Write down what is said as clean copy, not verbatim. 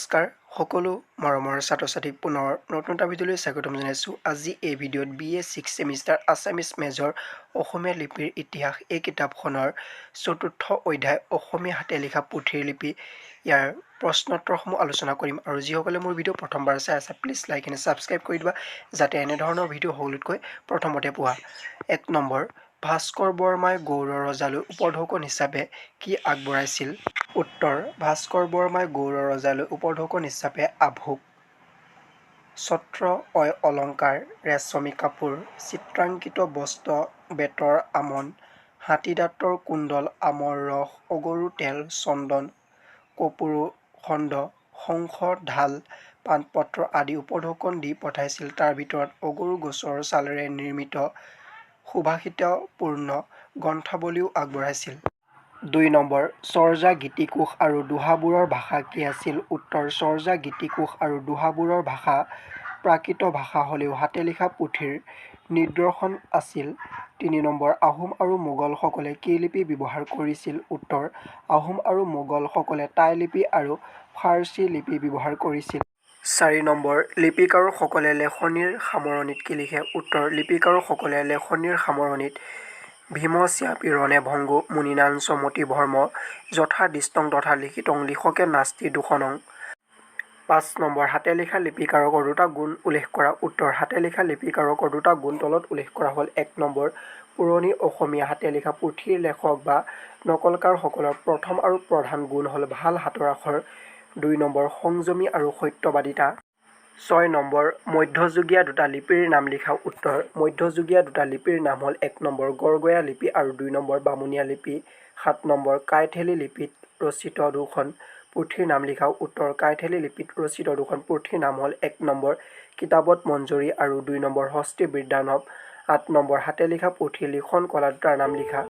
নমস্কাৰ সকলো মৰমৰ ছাত্ৰ-ছাত্ৰীক পুনৰ নতুন এটা ভিডিঅ'লৈ স্বাগতম জনাইছোঁ। আজি এই ভিডিঅ'ত BA 6 ছেমিষ্টাৰ আছামিজ মেজৰ অসমীয়া লিপিৰ ইতিহাস এই কিতাপখনৰ চতুৰ্থ অধ্যায় অসমীয়া হাতে লিখা পুথিৰ লিপি ইয়াৰ প্ৰশ্নোত্তৰসমূহ আলোচনা কৰিম। আৰু যিসকলে মোৰ ভিডিঅ' প্ৰথমবাৰ চাই আছে প্লিজ লাইক এণ্ড ছাবস্ক্ৰাইব কৰি দিবা যাতে এনেধৰণৰ ভিডিঅ' সকলোতকৈ প্ৰথমতে পোৱা। ১ নম্বৰ, ভাস্কৰ বৰ্মাই গৌড় ৰজালৈ উপঢৌকন হিচাপে কি আগবঢ়াইছিল? উত্তৰ, ভাস্কৰ বৰ্মাই গৌড় ৰজালৈ উপঢৌকন হিচাপে আভোগ, ছত্ৰ, অলংকাৰ, ৰেচমী কাপোৰ, চিত্ৰাংকিত বস্ত্ৰ, বেতৰ আমন, হাতীদাঁতৰ কুণ্ডল, আমৰ ৰস, অগৰু তেল, চন্দন, কপৌৰু খণ্ড, শংখ, ঢাল, পাণপত্ৰ আদি উপঢৌকন দি পঠাইছিল। তাৰ ভিতৰত অগৰু গছৰ ছালেৰে নিৰ্মিত সুভাষিতপূৰ্ণ গ্ৰন্থাৱলীও আগবঢ়াইছিল। ২ নম্বৰ, চৰ্যা গীতিকোষ আৰু দোহাবোৰৰ ভাষা কি আছিল? উত্তৰ, চৰ্যা গীতিকোষ আৰু দোহাবোৰৰ ভাষা প্ৰাকৃত ভাষা হ'লেও হাতে লিখা পুথিৰ নিদৰ্শন আছিল। ৩ নম্বৰ, আহোম আৰু মোগলসকলে কি লিপি ব্যৱহাৰ কৰিছিল? উত্তৰ, আহোম আৰু মোগলসকলে টাই লিপি আৰু ফাৰ্চী লিপি ব্যৱহাৰ কৰিছিল। ৪ নম্বৰ, লিপিকাৰসকলে লেখনিৰ সামৰণিত কি লিখে? উত্তৰ, লিপিকাৰসকলে লেখনিৰ সামৰণিত ভীমস্যাপী ৰণে ভংগো মুনিনাঞ্চ মতিভৰ্ম যথা দৃষ্টং তথা লিখিতং লিখকে নাস্তি দূষণং। ৫ নম্বৰ, হাতে লিখা লিপিকাৰকৰ দুটা গুণ উল্লেখ কৰা। উত্তৰ, হাতে লিখা লিপিকাৰকৰ দুটা গুণ তলত উল্লেখ কৰা হ'ল। ১ নম্বৰ, পুৰণি অসমীয়া হাতে লিখা পুথিৰ লেখক বা নকলকাৰসকলৰ প্ৰথম আৰু প্ৰধান গুণ হ'ল ভাল হাতৰ আখৰ। ২ নম্বৰ, সংযমী আৰু সত্যবাদিতা। ৬ নম্বৰ, মধ্যযুগীয় দুটা লিপিৰ নাম লিখা। উত্তৰ, মধ্যযুগীয় দুটা লিপিৰ নাম হ'ল ১ নম্বৰ, গড়গড়ীয়া লিপি আৰু ২ নম্বৰ, বামুণীয়া লিপি। ৭ নম্বৰ, কাইথেলী লিপিত ৰচিত দুখন পুথিৰ নাম লিখা। উত্তৰ, কাইথেলী লিপিত ৰচিত দুখন পুথিৰ নাম হ'ল ১ নম্বৰ, কিতাবত মঞ্জৰী আৰু ২ নম্বৰ, হস্তী বৃদ্ধানভ। ৮ নম্বৰ, হাতে লিখা পুথিৰ লিখন কলা দুটাৰ নাম লিখা।